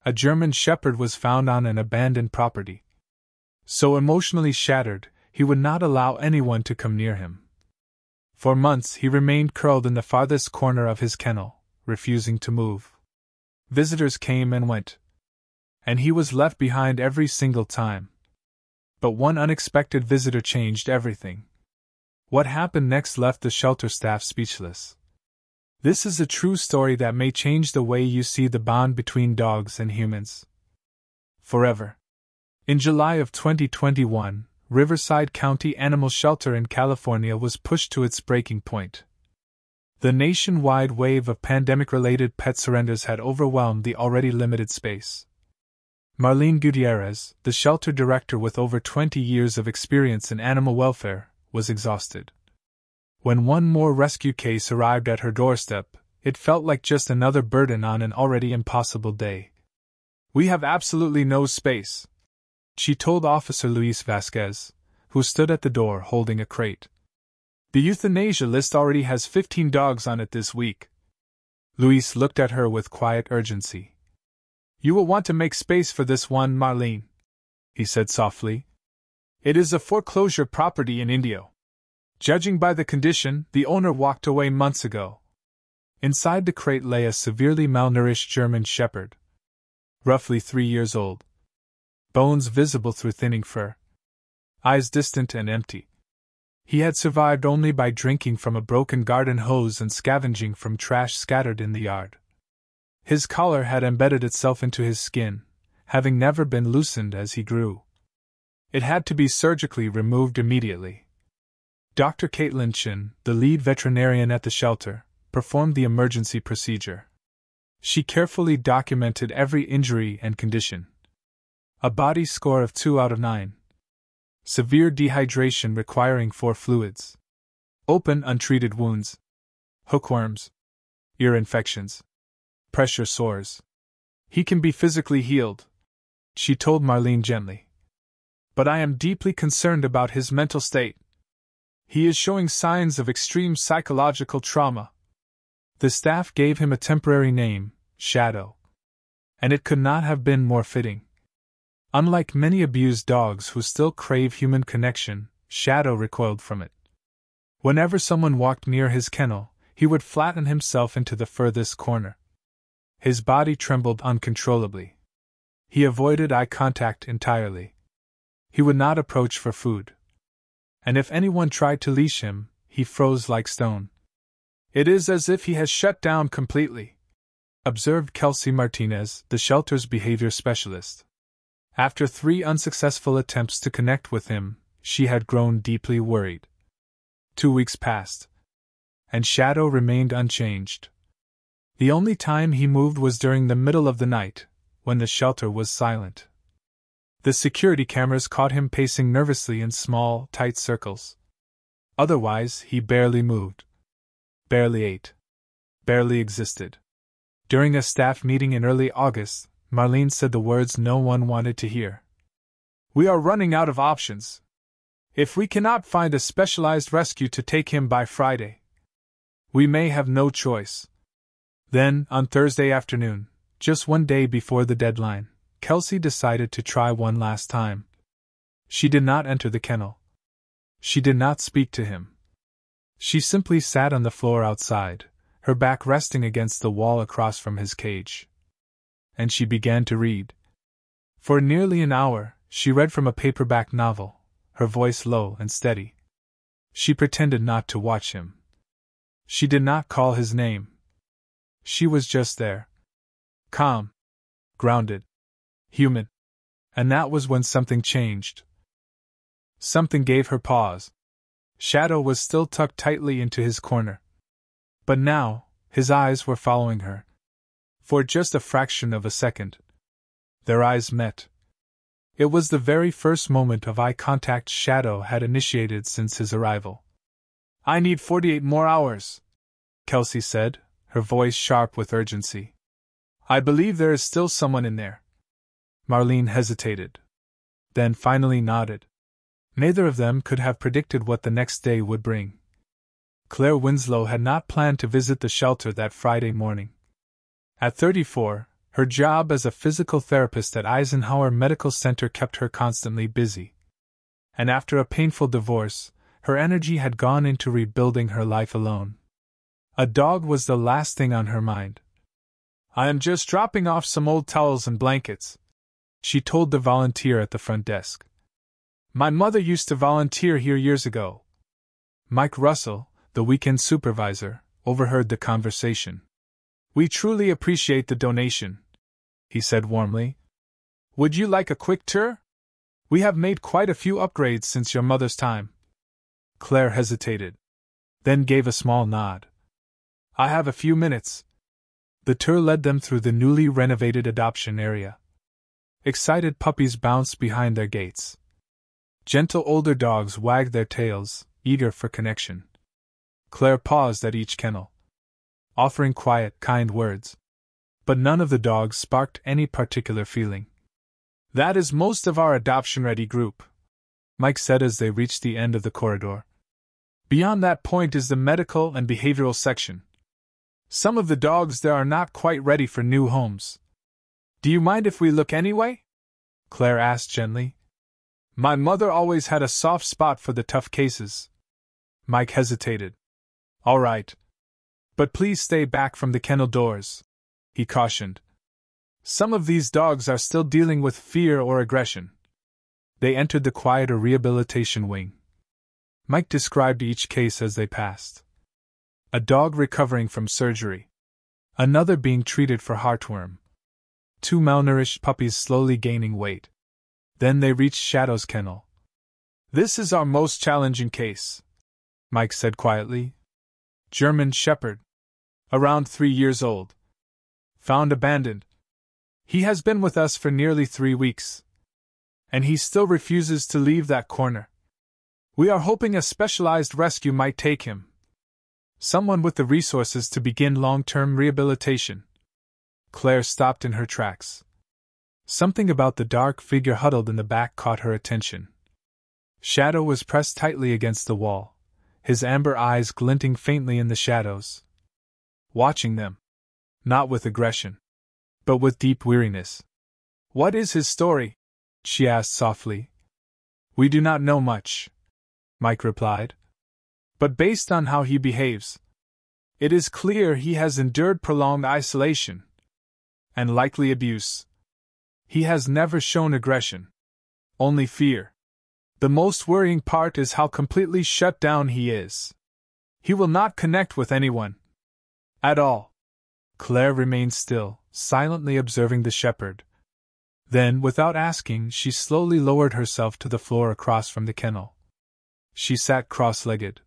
A German Shepherd was found on an abandoned property. So emotionally shattered, he would not allow anyone to come near him. For months he remained curled in the farthest corner of his kennel, refusing to move. Visitors came and went, and he was left behind every single time. But one unexpected visitor changed everything. What happened next left the shelter staff speechless. This is a true story that may change the way you see the bond between dogs and humans. Forever. In July of 2021, Riverside County Animal Shelter in California was pushed to its breaking point. The nationwide wave of pandemic-related pet surrenders had overwhelmed the already limited space. Marlene Gutierrez, the shelter director with over 20 years of experience in animal welfare, was exhausted. When one more rescue case arrived at her doorstep, it felt like just another burden on an already impossible day. "We have absolutely no space," she told Officer Luis Vasquez, who stood at the door holding a crate. "The euthanasia list already has 15 dogs on it this week." Luis looked at her with quiet urgency. "You will want to make space for this one, Marlene," he said softly. "It is a foreclosure property in Indio. Judging by the condition, the owner walked away months ago." Inside the crate lay a severely malnourished German Shepherd, roughly 3 years old. Bones visible through thinning fur. Eyes distant and empty. He had survived only by drinking from a broken garden hose and scavenging from trash scattered in the yard. His collar had embedded itself into his skin, having never been loosened as he grew. It had to be surgically removed immediately. Dr. Caitlin Chin, the lead veterinarian at the shelter, performed the emergency procedure. She carefully documented every injury and condition. A body score of 2 out of 9. Severe dehydration requiring 4 fluids. Open untreated wounds. Hookworms. Ear infections. Pressure sores. "He can be physically healed," she told Marlene gently. "But I am deeply concerned about his mental state. He is showing signs of extreme psychological trauma." The staff gave him a temporary name, Shadow. And it could not have been more fitting. Unlike many abused dogs who still crave human connection, Shadow recoiled from it. Whenever someone walked near his kennel, he would flatten himself into the furthest corner. His body trembled uncontrollably. He avoided eye contact entirely. He would not approach for food. And if anyone tried to leash him, he froze like stone. "It is as if he has shut down completely," observed Kelsey Martinez, the shelter's behavior specialist. After 3 unsuccessful attempts to connect with him, she had grown deeply worried. 2 weeks passed, and Shadow remained unchanged. The only time he moved was during the middle of the night, when the shelter was silent. The security cameras caught him pacing nervously in small, tight circles. Otherwise, he barely moved. Barely ate. Barely existed. During a staff meeting in early August, Marlene said the words no one wanted to hear. "We are running out of options. If we cannot find a specialized rescue to take him by Friday, we may have no choice." Then, on Thursday afternoon, just one day before the deadline, Kelsey decided to try one last time. She did not enter the kennel. She did not speak to him. She simply sat on the floor outside, her back resting against the wall across from his cage. And she began to read. For nearly an hour, she read from a paperback novel, her voice low and steady. She pretended not to watch him. She did not call his name. She was just there. Calm. Grounded. Human. And that was when something changed. Something gave her pause. Shadow was still tucked tightly into his corner. But now, his eyes were following her. For just a fraction of a second. Their eyes met. It was the very first moment of eye contact Shadow had initiated since his arrival. "I need 48 more hours," Kelsey said, her voice sharp with urgency. "I believe there is still someone in there." Marlene hesitated. Then finally nodded. Neither of them could have predicted what the next day would bring. Claire Winslow had not planned to visit the shelter that Friday morning. At 34, Her job as a physical therapist at Eisenhower Medical Center kept her constantly busy. And after a painful divorce, her energy had gone into rebuilding her life alone. A dog was the last thing on her mind. "I am just dropping off some old towels and blankets," she told the volunteer at the front desk. "My mother used to volunteer here years ago." Mike Russell, the weekend supervisor, overheard the conversation. "We truly appreciate the donation," he said warmly. "Would you like a quick tour? We have made quite a few upgrades since your mother's time." Claire hesitated, then gave a small nod. "I have a few minutes." The tour led them through the newly renovated adoption area. Excited puppies bounced behind their gates. Gentle older dogs wagged their tails, eager for connection. Claire paused at each kennel, offering quiet, kind words. But none of the dogs sparked any particular feeling. "That is most of our adoption-ready group," Mike said as they reached the end of the corridor. "Beyond that point is the medical and behavioral section. Some of the dogs there are not quite ready for new homes." "Do you mind if we look anyway?" Claire asked gently. "My mother always had a soft spot for the tough cases." Mike hesitated. "All right. But please stay back from the kennel doors," he cautioned. "Some of these dogs are still dealing with fear or aggression." They entered the quieter rehabilitation wing. Mike described each case as they passed. A dog recovering from surgery. Another being treated for heartworm. 2 malnourished puppies slowly gaining weight. Then they reached Shadow's kennel. "This is our most challenging case," Mike said quietly. "German Shepherd. Around 3 years old. Found abandoned. He has been with us for nearly 3 weeks. And he still refuses to leave that corner. We are hoping a specialized rescue might take him. Someone with the resources to begin long-term rehabilitation." Claire stopped in her tracks. Something about the dark figure huddled in the back caught her attention. Shadow was pressed tightly against the wall, his amber eyes glinting faintly in the shadows. Watching them. Not with aggression, but with deep weariness. "What is his story?" she asked softly. "We do not know much," Mike replied. "But based on how he behaves, it is clear he has endured prolonged isolation and likely abuse. He has never shown aggression, only fear. The most worrying part is how completely shut down he is. He will not connect with anyone. At all." Claire remained still, silently observing the shepherd. Then, without asking, she slowly lowered herself to the floor across from the kennel. She sat cross-legged,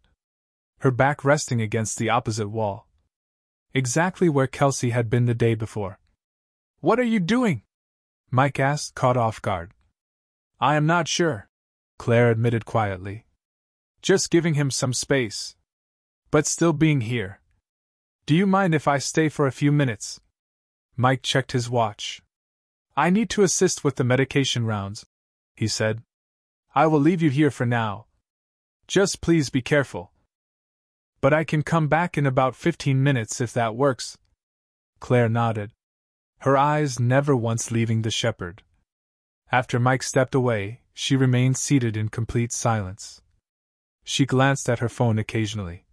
her back resting against the opposite wall. Exactly where Kelsey had been the day before. "What are you doing?" Mike asked, caught off guard. "I am not sure," Claire admitted quietly. "Just giving him some space. But still being here. Do you mind if I stay for a few minutes?" Mike checked his watch. "I need to assist with the medication rounds," he said. "I will leave you here for now. Just please be careful. But I can come back in about 15 minutes if that works." Claire nodded, her eyes never once leaving the shepherd. After Mike stepped away, she remained seated in complete silence. She glanced at her phone occasionally.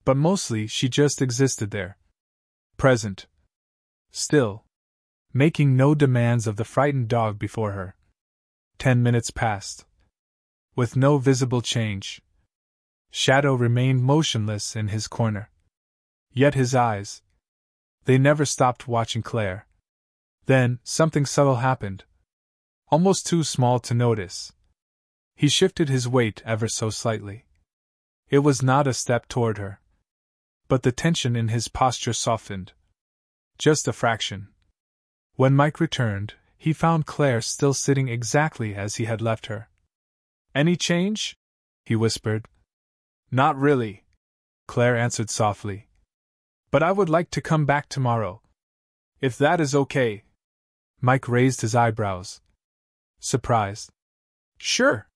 But mostly she just existed there. Present. Still. Making no demands of the frightened dog before her. 10 minutes passed. With no visible change. Shadow remained motionless in his corner. Yet his eyes, they never stopped watching Claire. Then, something subtle happened. Almost too small to notice. He shifted his weight ever so slightly. It was not a step toward her. But the tension in his posture softened. Just a fraction. When Mike returned, he found Claire still sitting exactly as he had left her. "Any change?" he whispered. "Not really," Claire answered softly. "But I would like to come back tomorrow. If that is okay." Mike raised his eyebrows. Surprised. "Sure.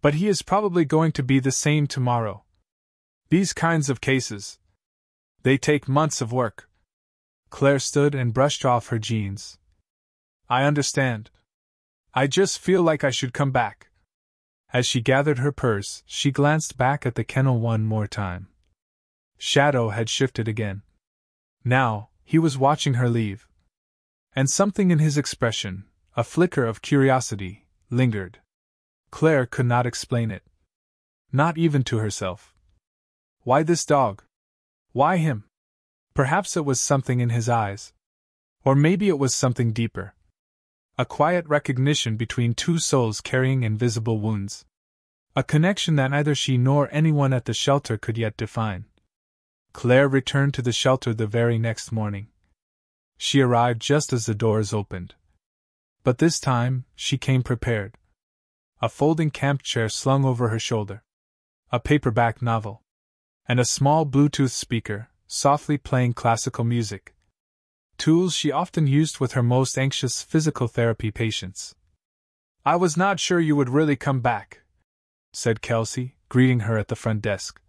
But he is probably going to be the same tomorrow. These kinds of cases, they take months of work." Claire stood and brushed off her jeans. I understand. I just feel like I should come back. As she gathered her purse, she glanced back at the kennel one more time. Shadow had shifted again. Now, he was watching her leave. And something in his expression, a flicker of curiosity, lingered. Claire could not explain it. Not even to herself. Why this dog? Why him? Perhaps it was something in his eyes. Or maybe it was something deeper. A quiet recognition between two souls carrying invisible wounds. A connection that neither she nor anyone at the shelter could yet define. Claire returned to the shelter the very next morning. She arrived just as the doors opened. But this time, she came prepared. A folding camp chair slung over her shoulder. A paperback novel. And a small Bluetooth speaker, softly playing classical music. Tools she often used with her most anxious physical therapy patients. I was not sure you would really come back, said Kelsey, greeting her at the front desk.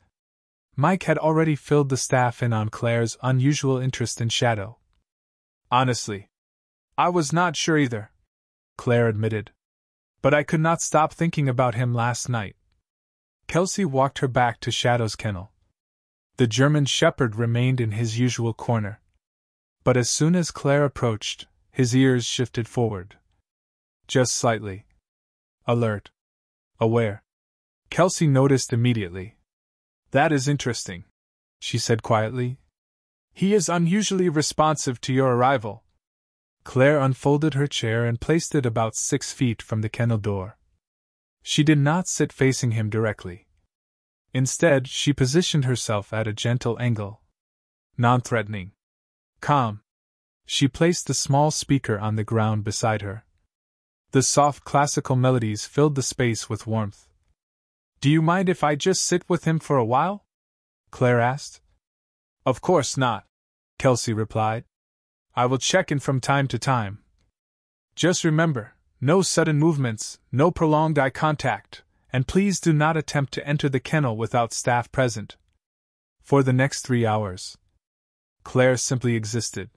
Mike had already filled the staff in on Claire's unusual interest in Shadow. Honestly, I was not sure either, Claire admitted. But I could not stop thinking about him last night. Kelsey walked her back to Shadow's kennel. The German Shepherd remained in his usual corner. But as soon as Claire approached, his ears shifted forward. Just slightly. Alert. Aware. Kelsey noticed immediately. That is interesting, she said quietly. He is unusually responsive to your arrival. Claire unfolded her chair and placed it about 6 feet from the kennel door. She did not sit facing him directly. Instead, she positioned herself at a gentle angle. Non-threatening. Calm. She placed the small speaker on the ground beside her. The soft classical melodies filled the space with warmth. Do you mind if I just sit with him for a while? Claire asked. Of course not, Kelsey replied. I will check in from time to time. Just remember, no sudden movements, no prolonged eye contact, and please do not attempt to enter the kennel without staff present. For the next 3 hours, Claire simply existed.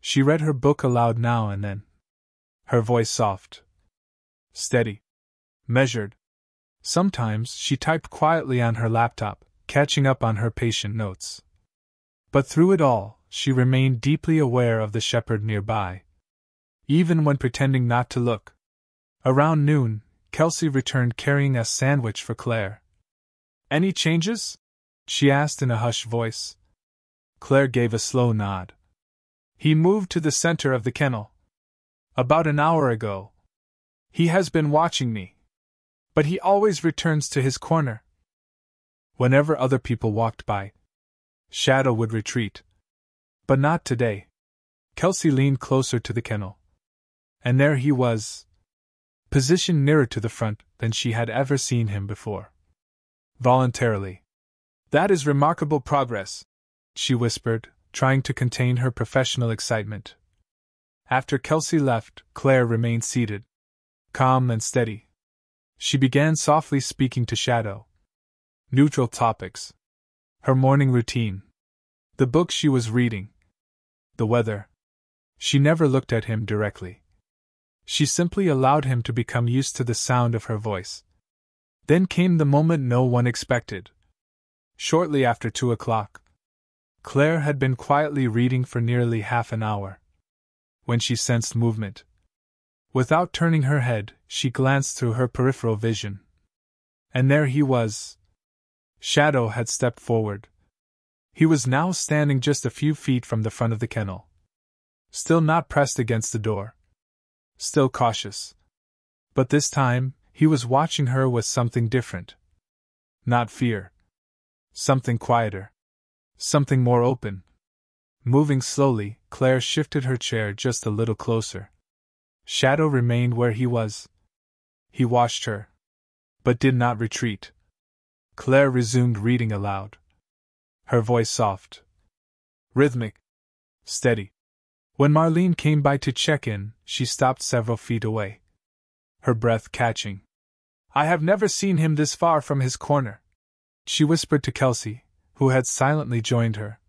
She read her book aloud now and then. Her voice soft. Steady. Measured. Sometimes she typed quietly on her laptop, catching up on her patient notes. But through it all, she remained deeply aware of the shepherd nearby. Even when pretending not to look. Around noon, Kelsey returned carrying a sandwich for Claire. Any changes? She asked in a hushed voice. Claire gave a slow nod. He moved to the center of the kennel. About an hour ago. He has been watching me. But he always returns to his corner. Whenever other people walked by, Shadow would retreat. But not today. Kelsey leaned closer to the kennel. And there he was, positioned nearer to the front than she had ever seen him before. Voluntarily. That is remarkable progress, she whispered, trying to contain her professional excitement. After Kelsey left, Claire remained seated, calm and steady. She began softly speaking to Shadow. Neutral topics. Her morning routine. The book she was reading. The weather. She never looked at him directly. She simply allowed him to become used to the sound of her voice. Then came the moment no one expected. Shortly after 2 o'clock. Claire had been quietly reading for nearly half an hour. When she sensed movement. Without turning her head, she glanced through her peripheral vision. And there he was. Shadow had stepped forward. He was now standing just a few feet from the front of the kennel. Still not pressed against the door. Still cautious. But this time, he was watching her with something different. Not fear. Something quieter. Something more open. Moving slowly, Claire shifted her chair just a little closer. Shadow remained where he was. He watched her. But did not retreat. Claire resumed reading aloud. Her voice soft. Rhythmic. Steady. When Marlene came by to check in, she stopped several feet away. Her breath catching. I have never seen him this far from his corner, she whispered to Kelsey, who had silently joined her.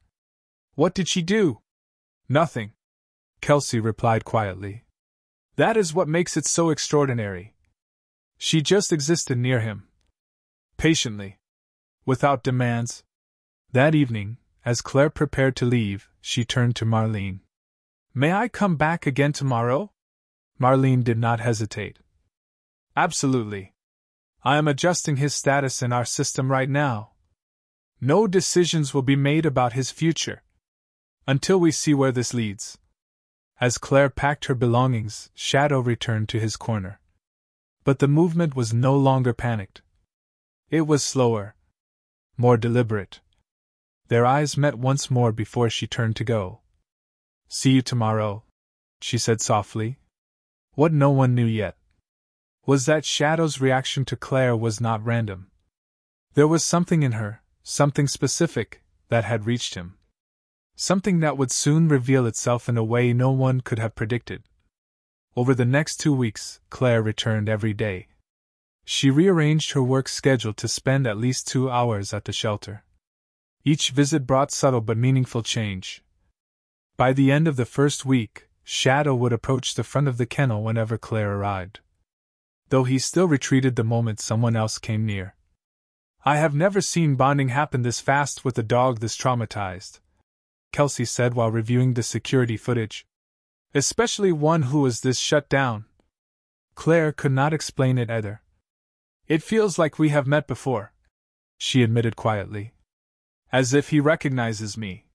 What did she do? Nothing, Kelsey replied quietly. That is what makes it so extraordinary. She just existed near him. Patiently. Without demands. That evening, as Claire prepared to leave, she turned to Marlene. May I come back again tomorrow? Marlene did not hesitate. Absolutely. I am adjusting his status in our system right now. No decisions will be made about his future until we see where this leads. As Claire packed her belongings, Shadow returned to his corner. But the movement was no longer panicked. It was slower, more deliberate. Their eyes met once more before she turned to go. See you tomorrow, she said softly. What no one knew yet was that Shadow's reaction to Claire was not random. There was something in her, something specific, that had reached him. Something that would soon reveal itself in a way no one could have predicted. Over the next 2 weeks, Claire returned every day. She rearranged her work schedule to spend at least 2 hours at the shelter. Each visit brought subtle but meaningful change. By the end of the first week, Shadow would approach the front of the kennel whenever Claire arrived, though he still retreated the moment someone else came near. I have never seen bonding happen this fast with a dog this traumatized, Kelsey said while reviewing the security footage. Especially one who was this shut down. Claire could not explain it either. It feels like we have met before, she admitted quietly. As if he recognizes me.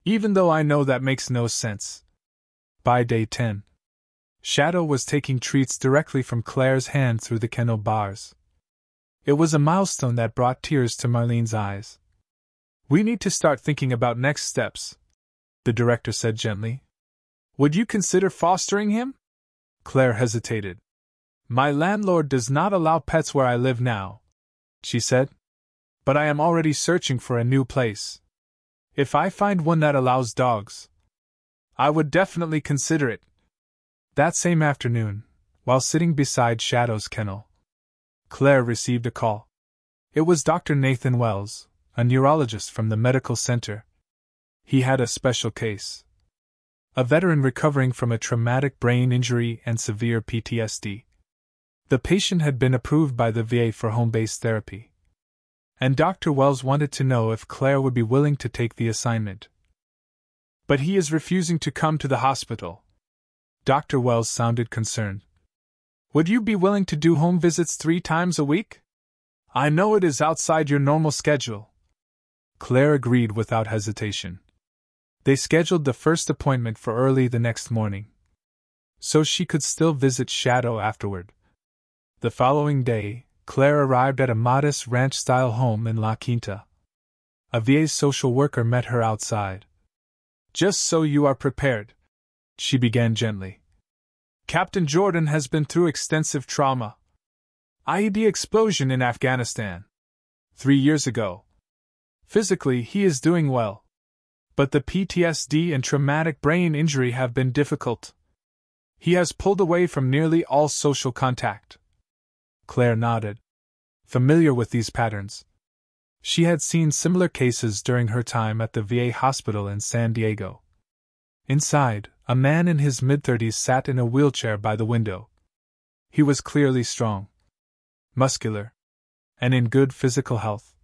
Even though I know that makes no sense. By day 10, Shadow was taking treats directly from Claire's hand through the kennel bars. It was a milestone that brought tears to Marlene's eyes. We need to start thinking about next steps, the director said gently. Would you consider fostering him? Claire hesitated. My landlord does not allow pets where I live now, she said. But I am already searching for a new place. If I find one that allows dogs, I would definitely consider it. That same afternoon, while sitting beside Shadow's kennel, Claire received a call. It was Dr. Nathan Wells, a neurologist from the medical center. He had a special case. A veteran recovering from a traumatic brain injury and severe PTSD. The patient had been approved by the VA for home-based therapy. And Dr. Wells wanted to know if Claire would be willing to take the assignment. But he is refusing to come to the hospital. Dr. Wells sounded concerned. Would you be willing to do home visits 3 times a week? I know it is outside your normal schedule. Claire agreed without hesitation. They scheduled the first appointment for early the next morning, so she could still visit Shadow afterward. The following day, Claire arrived at a modest ranch-style home in La Quinta. A VA social worker met her outside. Just so you are prepared, she began gently. Captain Jordan has been through extensive trauma. IED explosion in Afghanistan 3 years ago. Physically, he is doing well. But the PTSD and traumatic brain injury have been difficult. He has pulled away from nearly all social contact. Claire nodded, familiar with these patterns. She had seen similar cases during her time at the VA hospital in San Diego. Inside, a man in his mid-30s sat in a wheelchair by the window. He was clearly strong, muscular, and in good physical health.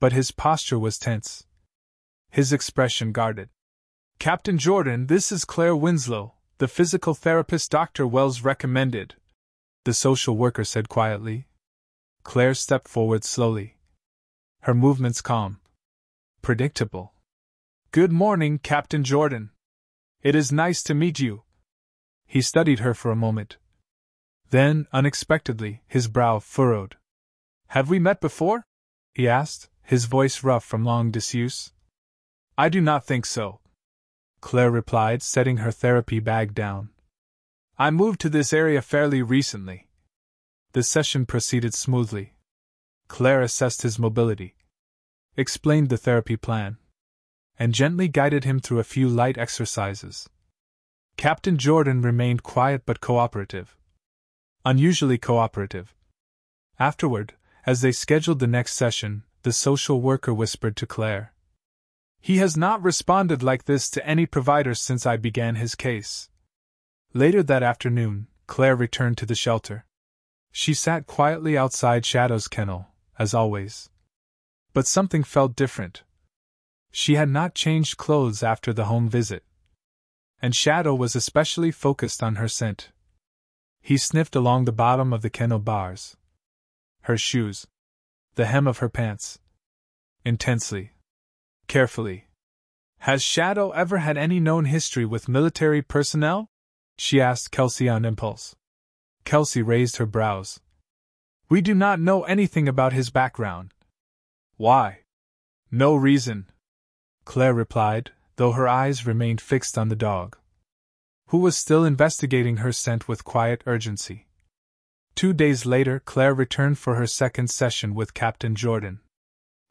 But his posture was tense. His expression guarded. Captain Jordan, this is Claire Winslow, the physical therapist Dr. Wells recommended, the social worker said quietly. Claire stepped forward slowly. Her movements calm. Predictable. Good morning, Captain Jordan. It is nice to meet you. He studied her for a moment. Then, unexpectedly, his brow furrowed. Have we met before? He asked, his voice rough from long disuse. I do not think so, Claire replied, setting her therapy bag down. I moved to this area fairly recently. The session proceeded smoothly. Claire assessed his mobility, explained the therapy plan, and gently guided him through a few light exercises. Captain Jordan remained quiet but cooperative. Unusually cooperative. Afterward, as they scheduled the next session, the social worker whispered to Claire. He has not responded like this to any provider since I began his case. Later that afternoon, Claire returned to the shelter. She sat quietly outside Shadow's kennel, as always. But something felt different. She had not changed clothes after the home visit. And Shadow was especially focused on her scent. He sniffed along the bottom of the kennel bars, her shoes, the hem of her pants. Intensely. Carefully. Has Shadow ever had any known history with military personnel? She asked Kelsey on impulse. Kelsey raised her brows. We do not know anything about his background. Why? No reason, Claire replied, though her eyes remained fixed on the dog, who was still investigating her scent with quiet urgency. 2 days later, Claire returned for her second session with Captain Jordan.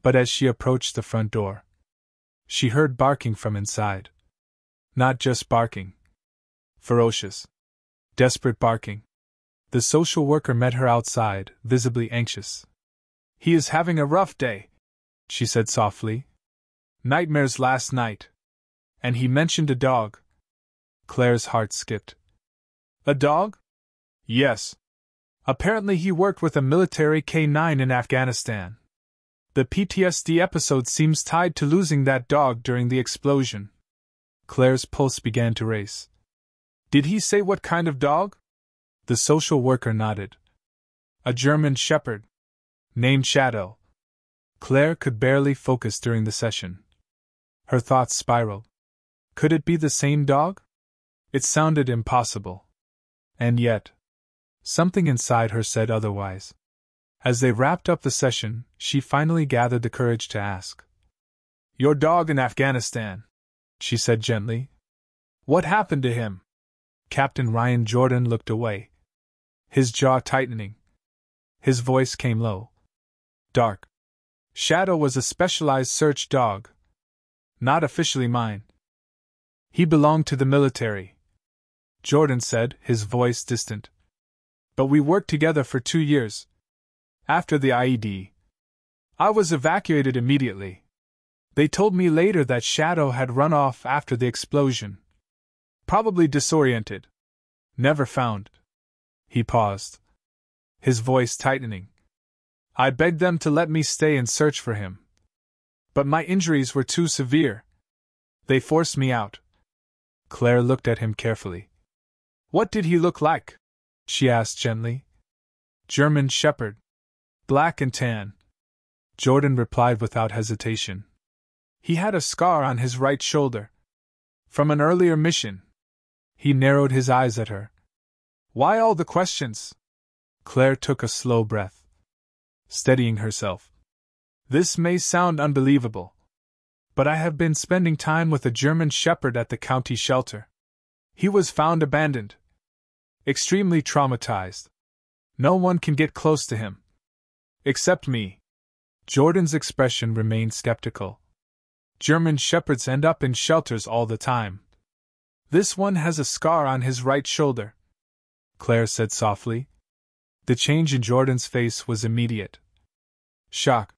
But as she approached the front door, she heard barking from inside. Not just barking. Ferocious. Desperate barking. The social worker met her outside, visibly anxious. He is having a rough day, she said softly. Nightmares last night. And he mentioned a dog. Claire's heart skipped. A dog? Yes. Apparently he worked with a military K-9 in Afghanistan. The PTSD episode seems tied to losing that dog during the explosion. Claire's pulse began to race. Did he say what kind of dog? The social worker nodded. A German Shepherd. Named Shadow. Claire could barely focus during the session. Her thoughts spiraled. Could it be the same dog? It sounded impossible. And yet, something inside her said otherwise. As they wrapped up the session, she finally gathered the courage to ask. Your dog in Afghanistan, she said gently. What happened to him? Captain Ryan Jordan looked away, his jaw tightening. His voice came low. Dark. Shadow was a specialized search dog. Not officially mine. He belonged to the military, Jordan said, his voice distant. But we worked together for 2 years. After the IED, I was evacuated immediately. They told me later that Shadow had run off after the explosion. Probably disoriented. Never found. He paused, his voice tightening. I begged them to let me stay and search for him. But my injuries were too severe. They forced me out. Claire looked at him carefully. What did he look like? She asked gently. German Shepherd. Black and tan. Jordan replied without hesitation. He had a scar on his right shoulder. From an earlier mission. He narrowed his eyes at her. Why all the questions? Claire took a slow breath, steadying herself. This may sound unbelievable, but I have been spending time with a German Shepherd at the county shelter. He was found abandoned. Extremely traumatized. No one can get close to him. Except me. Jordan's expression remained skeptical. German Shepherds end up in shelters all the time. This one has a scar on his right shoulder, Claire said softly. The change in Jordan's face was immediate. Shock.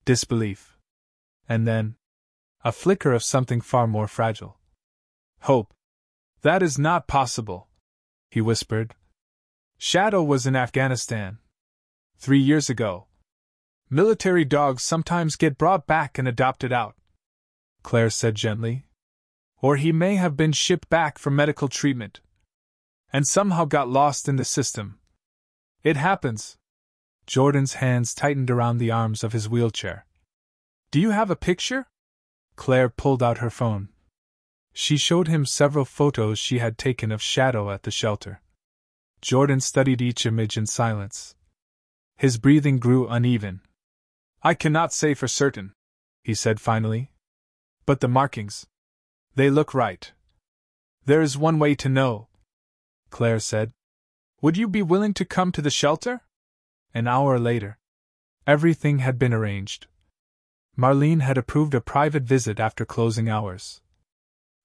Disbelief. And then, a flicker of something far more fragile. Hope. That is not possible, he whispered. Shadow was in Afghanistan 3 years ago. Military dogs sometimes get brought back and adopted out, Claire said gently. Or he may have been shipped back for medical treatment and somehow got lost in the system. It happens. Jordan's hands tightened around the arms of his wheelchair. Do you have a picture? Claire pulled out her phone. She showed him several photos she had taken of Shadow at the shelter. Jordan studied each image in silence. His breathing grew uneven. I cannot say for certain, he said finally. But the markings. They look right. There is one way to know, Claire said. Would you be willing to come to the shelter? An hour later. Everything had been arranged. Marlene had approved a private visit after closing hours.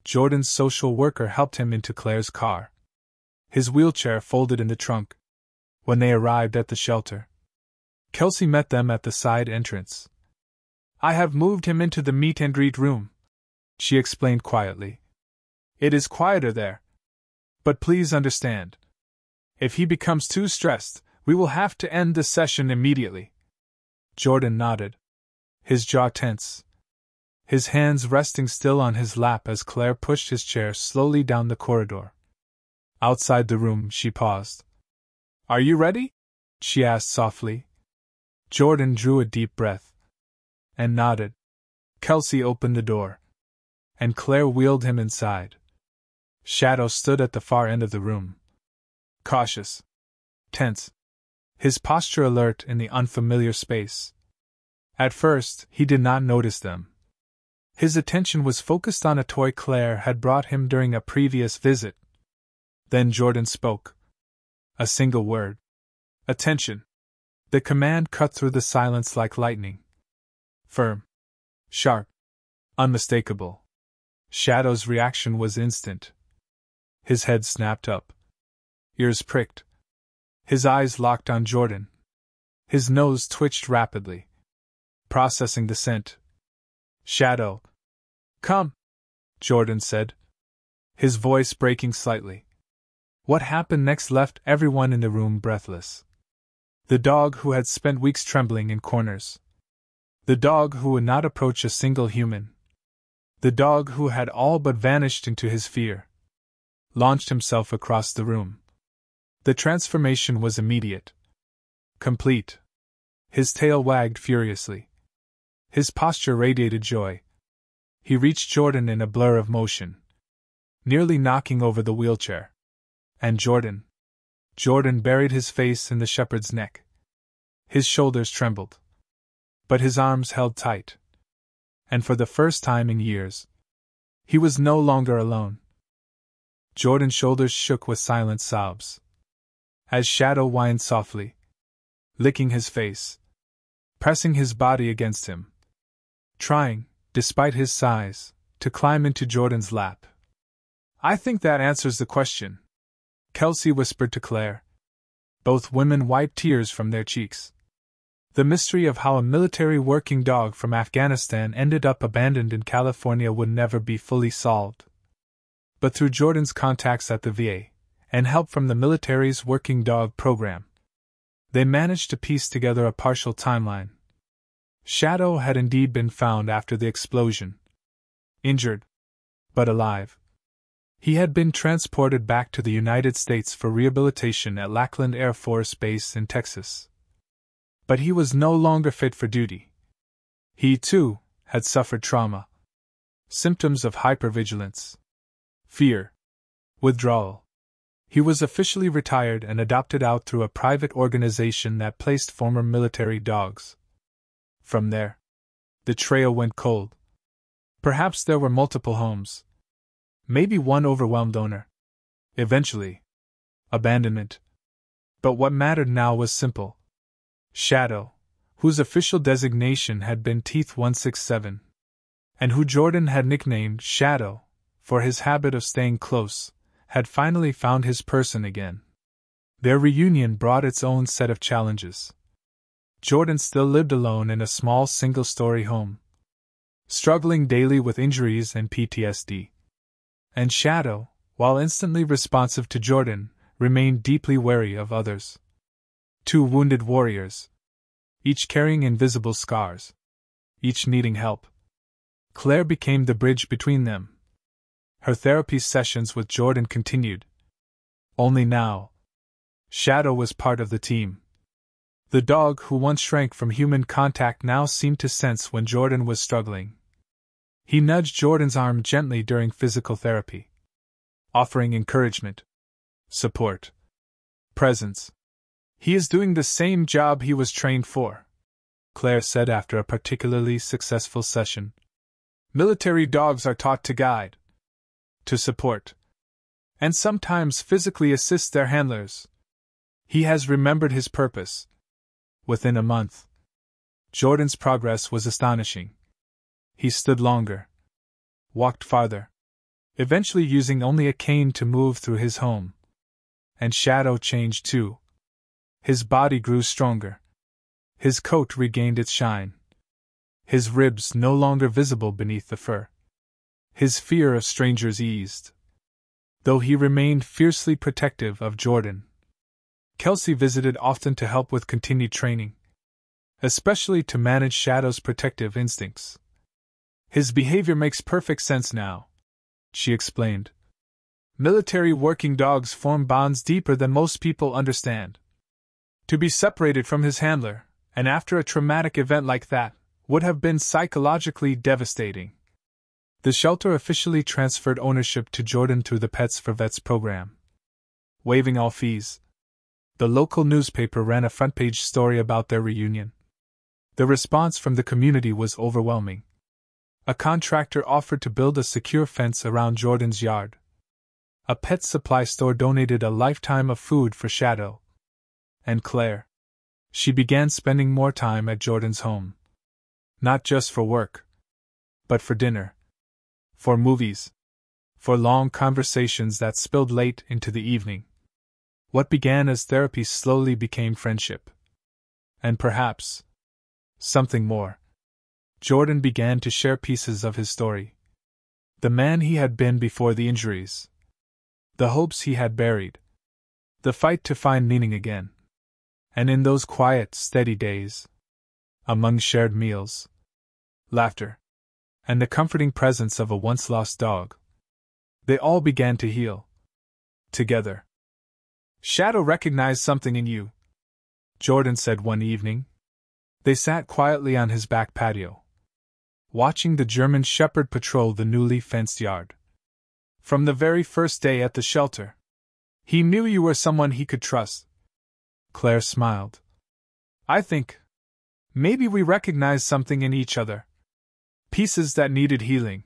Jordan's social worker helped him into Claire's car. His wheelchair folded in the trunk. When they arrived at the shelter, Kelsey met them at the side entrance. I have moved him into the meet and greet room, she explained quietly. It is quieter there. But please understand. If he becomes too stressed, we will have to end the session immediately. Jordan nodded, his jaw tense, his hands resting still on his lap as Claire pushed his chair slowly down the corridor. Outside the room, she paused. Are you ready? She asked softly. Jordan drew a deep breath and nodded. Kelsey opened the door, and Claire wheeled him inside. Shadow stood at the far end of the room, cautious, tense, his posture alert in the unfamiliar space. At first, he did not notice them. His attention was focused on a toy Claire had brought him during a previous visit. Then Jordan spoke. A single word. Attention. The command cut through the silence like lightning. Firm. Sharp. Unmistakable. Shadow's reaction was instant. His head snapped up. Ears pricked. His eyes locked on Jordan. His nose twitched rapidly, processing the scent. Shadow. Come, Jordan said, his voice breaking slightly. What happened next left everyone in the room breathless. The dog who had spent weeks trembling in corners. The dog who would not approach a single human. The dog who had all but vanished into his fear. Launched himself across the room. The transformation was immediate. Complete. His tail wagged furiously. His posture radiated joy. He reached Jordan in a blur of motion, nearly knocking over the wheelchair. And Jordan buried his face in the shepherd's neck. His shoulders trembled, but his arms held tight. And for the first time in years, he was no longer alone. Jordan's shoulders shook with silent sobs, as Shadow whined softly, licking his face, pressing his body against him, trying, despite his size, to climb into Jordan's lap. I think that answers the question, Kelsey whispered to Claire. Both women wiped tears from their cheeks. The mystery of how a military working dog from Afghanistan ended up abandoned in California would never be fully solved. But through Jordan's contacts at the VA, and help from the military's working dog program, they managed to piece together a partial timeline. Shadow had indeed been found after the explosion. Injured, but alive. He had been transported back to the United States for rehabilitation at Lackland Air Force Base in Texas. But he was no longer fit for duty. He, too, had suffered trauma. Symptoms of hypervigilance. Fear. Withdrawal. He was officially retired and adopted out through a private organization that placed former military dogs. From there, the trail went cold. Perhaps there were multiple homes. Maybe one overwhelmed owner. Eventually, abandonment. But what mattered now was simple. Shadow, whose official designation had been Teeth 167, and who Jordan had nicknamed Shadow, for his habit of staying close, had finally found his person again. Their reunion brought its own set of challenges. Jordan still lived alone in a small single-story home, struggling daily with injuries and PTSD. And Shadow, while instantly responsive to Jordan, remained deeply wary of others. Two wounded warriors, each carrying invisible scars, each needing help. Claire became the bridge between them. Her therapy sessions with Jordan continued. Only now, Shadow was part of the team. The dog who once shrank from human contact now seemed to sense when Jordan was struggling. He nudged Jordan's arm gently during physical therapy, offering encouragement, support, presence. He is doing the same job he was trained for, Claire said after a particularly successful session. Military dogs are taught to guide, to support, and sometimes physically assist their handlers. He has remembered his purpose. Within a month, Jordan's progress was astonishing. He stood longer, walked farther, eventually using only a cane to move through his home. And Shadow changed too. His body grew stronger. His coat regained its shine. His ribs no longer visible beneath the fur. His fear of strangers eased, though he remained fiercely protective of Jordan. Kelsey visited often to help with continued training, especially to manage Shadow's protective instincts. His behavior makes perfect sense now, she explained. Military working dogs form bonds deeper than most people understand. To be separated from his handler, and after a traumatic event like that, would have been psychologically devastating. The shelter officially transferred ownership to Jordan through the Pets for Vets program. Waiving all fees, the local newspaper ran a front-page story about their reunion. The response from the community was overwhelming. A contractor offered to build a secure fence around Jordan's yard. A pet supply store donated a lifetime of food for Shadow and Claire. She began spending more time at Jordan's home. Not just for work, but for dinner, for movies, for long conversations that spilled late into the evening. What began as therapy slowly became friendship. And perhaps something more. Jordan began to share pieces of his story. The man he had been before the injuries. The hopes he had buried. The fight to find meaning again. And in those quiet, steady days, among shared meals, laughter, and the comforting presence of a once-lost dog, they all began to heal. Together. Shadow recognized something in you, Jordan said one evening. They sat quietly on his back patio, watching the German Shepherd patrol the newly fenced yard. From the very first day at the shelter, he knew you were someone he could trust. Claire smiled. I think maybe we recognized something in each other. Pieces that needed healing.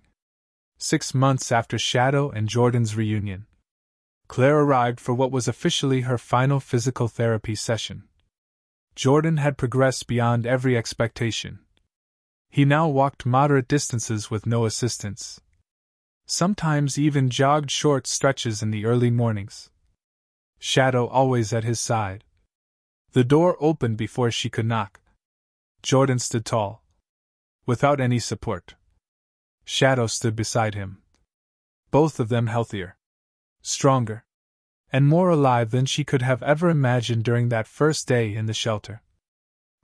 6 months after Shadow and Jordan's reunion, Claire arrived for what was officially her final physical therapy session. Jordan had progressed beyond every expectation. He now walked moderate distances with no assistance. Sometimes even jogged short stretches in the early mornings. Shadow always at his side. The door opened before she could knock. Jordan stood tall, without any support. Shadow stood beside him. Both of them healthier, stronger, and more alive than she could have ever imagined during that first day in the shelter.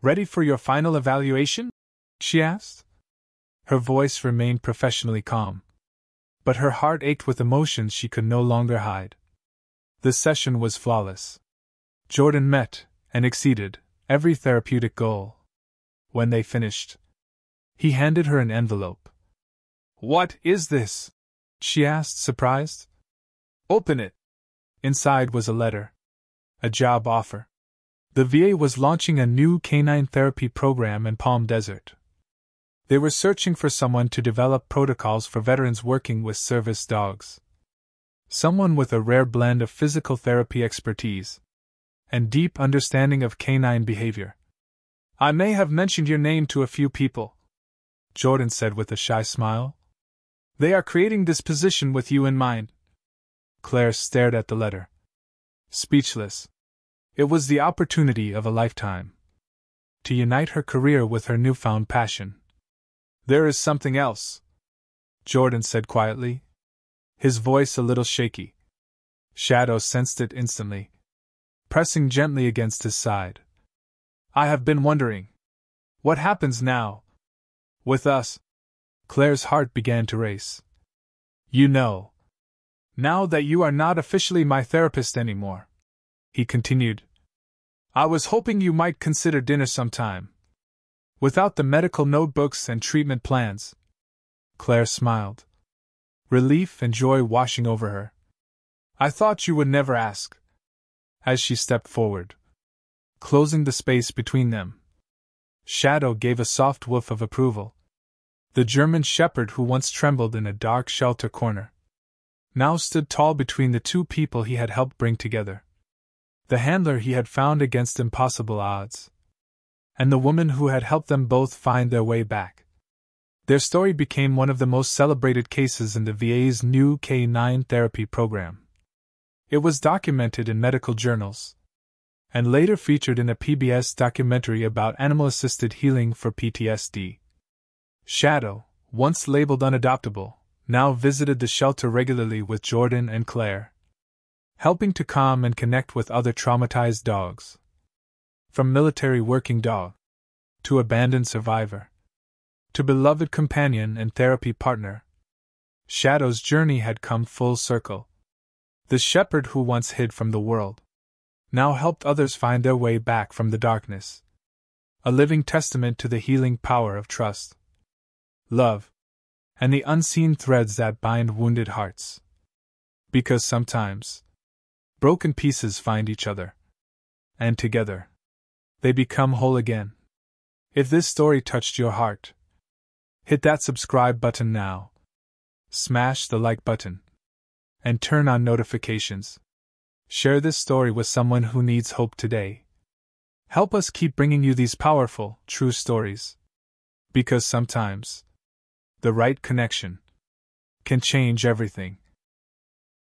Ready for your final evaluation? She asked. Her voice remained professionally calm, but her heart ached with emotions she could no longer hide. The session was flawless. Jordan met and exceeded every therapeutic goal. When they finished, he handed her an envelope. What is this? She asked, surprised. Open it. Inside was a letter. A job offer. The VA was launching a new canine therapy program in Palm Desert. They were searching for someone to develop protocols for veterans working with service dogs. Someone with a rare blend of physical therapy expertise and deep understanding of canine behavior. I may have mentioned your name to a few people, Jordan said with a shy smile. They are creating this position with you in mind. Claire stared at the letter, speechless. It was the opportunity of a lifetime. To unite her career with her newfound passion. There is something else, Jordan said quietly, his voice a little shaky. Shadow sensed it instantly, pressing gently against his side. I have been wondering, what happens now? With us? Claire's heart began to race. You know, now that you are not officially my therapist anymore, he continued, I was hoping you might consider dinner sometime. Without the medical notebooks and treatment plans. Claire smiled, relief and joy washing over her. I thought you would never ask. As she stepped forward, closing the space between them, Shadow gave a soft woof of approval. The German Shepherd who once trembled in a dark shelter corner now stood tall between the two people he had helped bring together. The handler he had found against impossible odds, and the woman who had helped them both find their way back. Their story became one of the most celebrated cases in the VA's new K9 therapy program. It was documented in medical journals, and later featured in a PBS documentary about animal-assisted healing for PTSD. Shadow, once labeled unadoptable, now visited the shelter regularly with Jordan and Claire, helping to calm and connect with other traumatized dogs. From military working dog to abandoned survivor to beloved companion and therapy partner, Shadow's journey had come full circle. The shepherd who once hid from the world now helped others find their way back from the darkness. A living testament to the healing power of trust, love, and the unseen threads that bind wounded hearts. Because sometimes, broken pieces find each other, and together, they become whole again. If this story touched your heart, hit that subscribe button now, smash the like button, and turn on notifications. Share this story with someone who needs hope today. Help us keep bringing you these powerful, true stories. Because sometimes, the right connection can change everything.